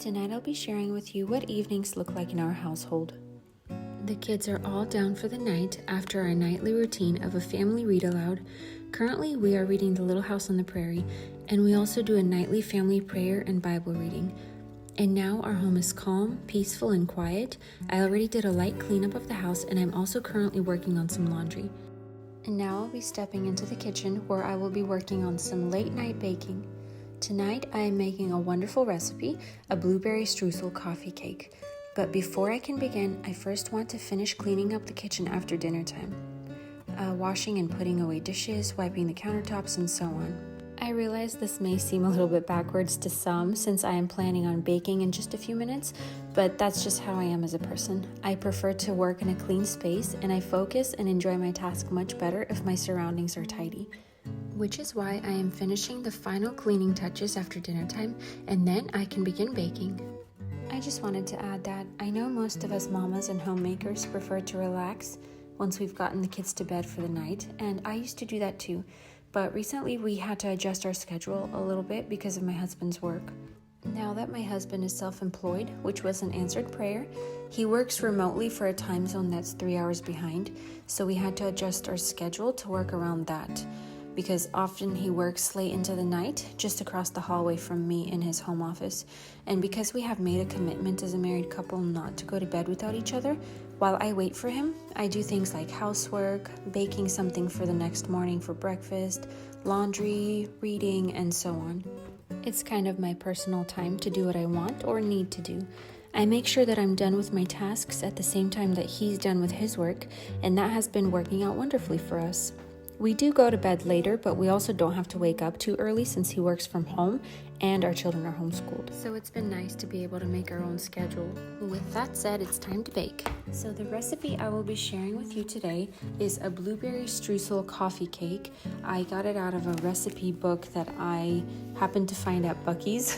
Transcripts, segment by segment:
Tonight I'll be sharing with you what evenings look like in our household. The kids are all down for the night after our nightly routine of a family read aloud. Currently we are reading The Little House on the Prairie, and we also do a nightly family prayer and Bible reading. And now our home is calm, peaceful, and quiet. I already did a light cleanup of the house, and I'm also currently working on some laundry. And now I'll be stepping into the kitchen where I will be working on some late night baking. Tonight I am making a wonderful recipe, a blueberry streusel coffee cake. But before I can begin, I first want to finish cleaning up the kitchen after dinner time. Washing and putting away dishes, wiping the countertops, and so on. I realize this may seem a little bit backwards to some since I am planning on baking in just a few minutes, but that's just how I am as a person. I prefer to work in a clean space, and I focus and enjoy my task much better if my surroundings are tidy. Which is why I am finishing the final cleaning touches after dinner time, and then I can begin baking. I just wanted to add that I know most of us mamas and homemakers prefer to relax once we've gotten the kids to bed for the night, and I used to do that too. But recently we had to adjust our schedule a little bit because of my husband's work. Now that my husband is self-employed, which was an answered prayer, he works remotely for a time zone that's 3 hours behind, so we had to adjust our schedule to work around that, because often he works late into the night just across the hallway from me in his home office. And because we have made a commitment as a married couple not to go to bed without each other, while I wait for him, I do things like housework, baking something for the next morning for breakfast, laundry, reading, and so on. It's kind of my personal time to do what I want or need to do. I make sure that I'm done with my tasks at the same time that he's done with his work, and that has been working out wonderfully for us. We do go to bed later, but we also don't have to wake up too early since he works from home and our children are homeschooled. So it's been nice to be able to make our own schedule. With that said, it's time to bake. So the recipe I will be sharing with you today is a blueberry streusel coffee cake. I got it out of a recipe book that I happened to find at Buc-ee's.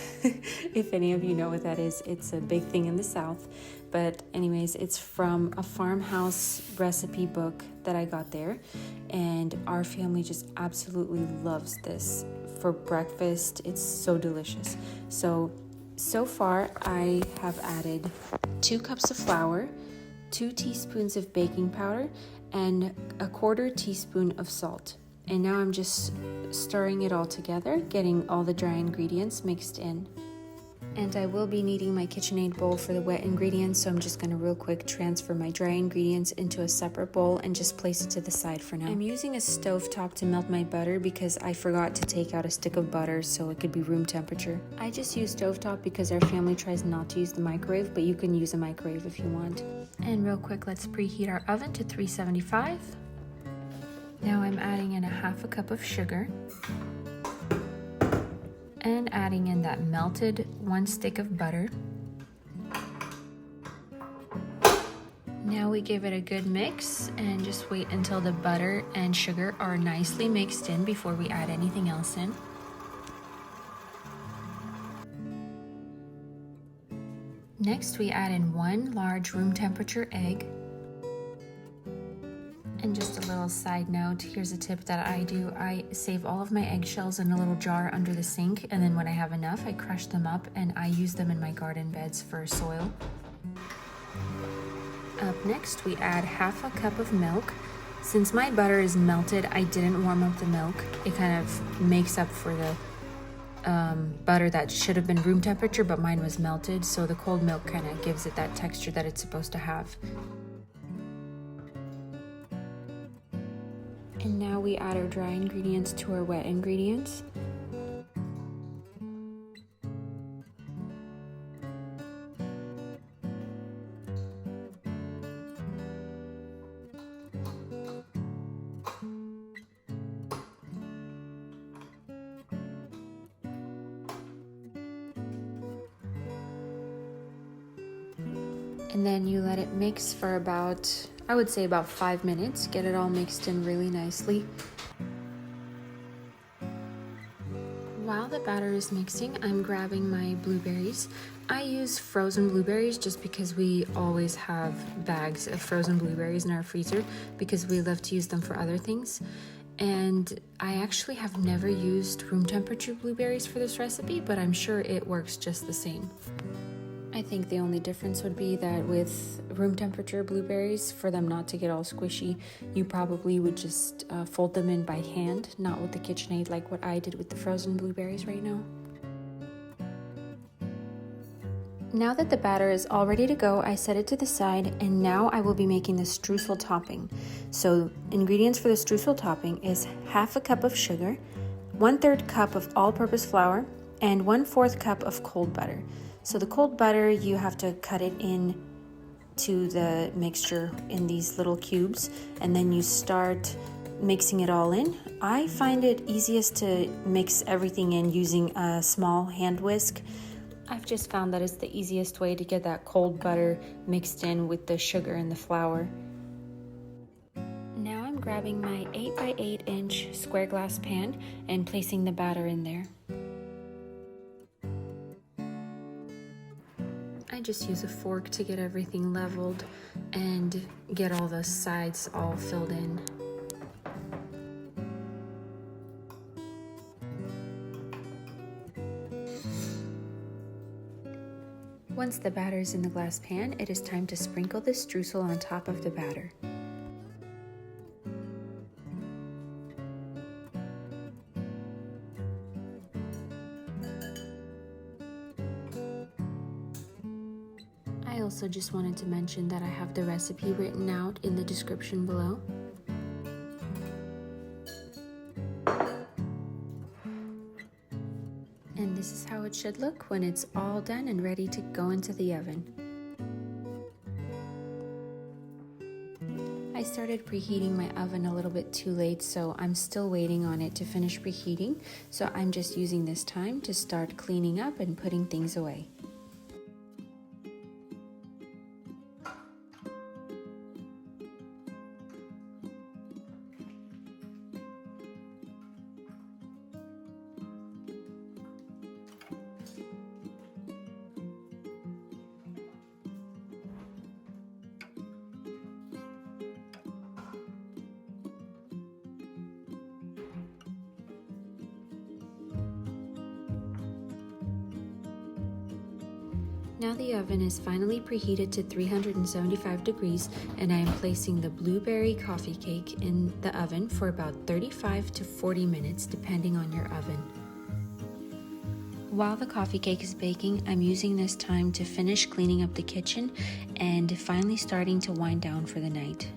If any of you know what that is, it's a big thing in the South. But anyways, it's from a farmhouse recipe book that I got there, and our family just absolutely loves this for breakfast. It's so delicious. So far I have added 2 cups of flour, 2 teaspoons of baking powder, and a 1/4 teaspoon of salt. And now I'm just stirring it all together, getting all the dry ingredients mixed in. And I will be needing my KitchenAid bowl for the wet ingredients, so I'm just going to real quick transfer my dry ingredients into a separate bowl and just place it to the side for now. I'm using a stovetop to melt my butter because I forgot to take out a stick of butter so it could be room temperature. I just use stovetop because our family tries not to use the microwave, but you can use a microwave if you want. And real quick, let's preheat our oven to 375. Now I'm adding in a 1/2 cup of sugar, and adding in that melted 1 stick of butter. Now we give it a good mix and just wait until the butter and sugar are nicely mixed in before we add anything else in. Next we add in 1 large room temperature egg. And just a little side note, here's a tip that I do. I save all of my eggshells in a little jar under the sink, and then when I have enough, I crush them up and I use them in my garden beds for soil. Up next, we add 1/2 cup of milk. Since my butter is melted, I didn't warm up the milk. It kind of makes up for the butter that should have been room temperature, but mine was melted, so the cold milk kind of gives it that texture that it's supposed to have. And now we add our dry ingredients to our wet ingredients. And then you let it mix for about, I would say about 5 minutes. Get it all mixed in really nicely. While the batter is mixing, I'm grabbing my blueberries. I use frozen blueberries just because we always have bags of frozen blueberries in our freezer because we love to use them for other things. And I actually have never used room temperature blueberries for this recipe, but I'm sure it works just the same. I think the only difference would be that with room temperature blueberries, for them not to get all squishy, you probably would just fold them in by hand, not with the KitchenAid like what I did with the frozen blueberries right now. Now that the batter is all ready to go, I set it to the side, and now I will be making the streusel topping. So ingredients for the streusel topping is half a cup of sugar, 1/3 cup of all-purpose flour, and 1/4 cup of cold butter. So the cold butter, you have to cut it in to the mixture in these little cubes, and then you start mixing it all in. I find it easiest to mix everything in using a small hand whisk. I've just found that it's the easiest way to get that cold butter mixed in with the sugar and the flour. Now I'm grabbing my 8x8 inch square glass pan and placing the batter in there. I just use a fork to get everything leveled and get all the sides all filled in. Once the batter is in the glass pan, it is time to sprinkle the streusel on top of the batter. I also just wanted to mention that I have the recipe written out in the description below. And this is how it should look when it's all done and ready to go into the oven. I started preheating my oven a little bit too late, so I'm still waiting on it to finish preheating. So I'm just using this time to start cleaning up and putting things away. Now the oven is finally preheated to 375 degrees, and I am placing the blueberry coffee cake in the oven for about 35 to 40 minutes depending on your oven. While the coffee cake is baking, I'm using this time to finish cleaning up the kitchen and finally starting to wind down for the night.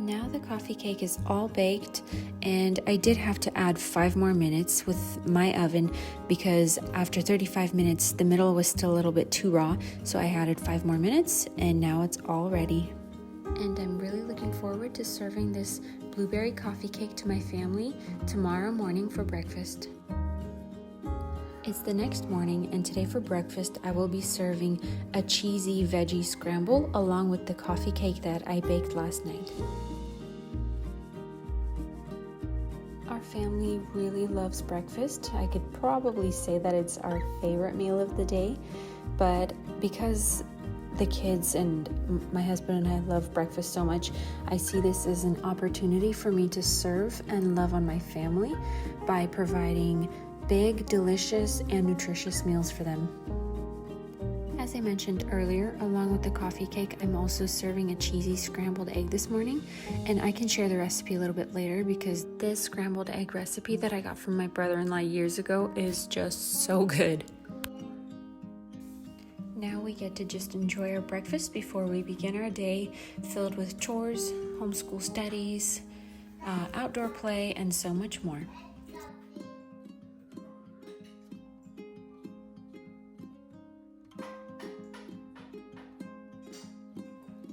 Now the coffee cake is all baked, and I did have to add 5 more minutes with my oven because after 35 minutes the middle was still a little bit too raw, so I added 5 more minutes and now it's all ready. And I'm really looking forward to serving this blueberry coffee cake to my family tomorrow morning for breakfast. It's the next morning, and today for breakfast I will be serving a cheesy veggie scramble along with the coffee cake that I baked last night. Our family really loves breakfast. I could probably say that it's our favorite meal of the day, but because the kids and my husband and I love breakfast so much, I see this as an opportunity for me to serve and love on my family by providing big, delicious, and nutritious meals for them. As I mentioned earlier, along with the coffee cake, I'm also serving a cheesy scrambled egg this morning, and I can share the recipe a little bit later because this scrambled egg recipe that I got from my brother-in-law years ago is just so good. Now we get to just enjoy our breakfast before we begin our day filled with chores, homeschool studies, outdoor play, and so much more.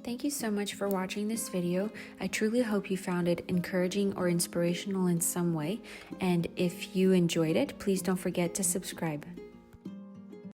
Thank you so much for watching this video. I truly hope you found it encouraging or inspirational in some way, and if you enjoyed it, please don't forget to subscribe.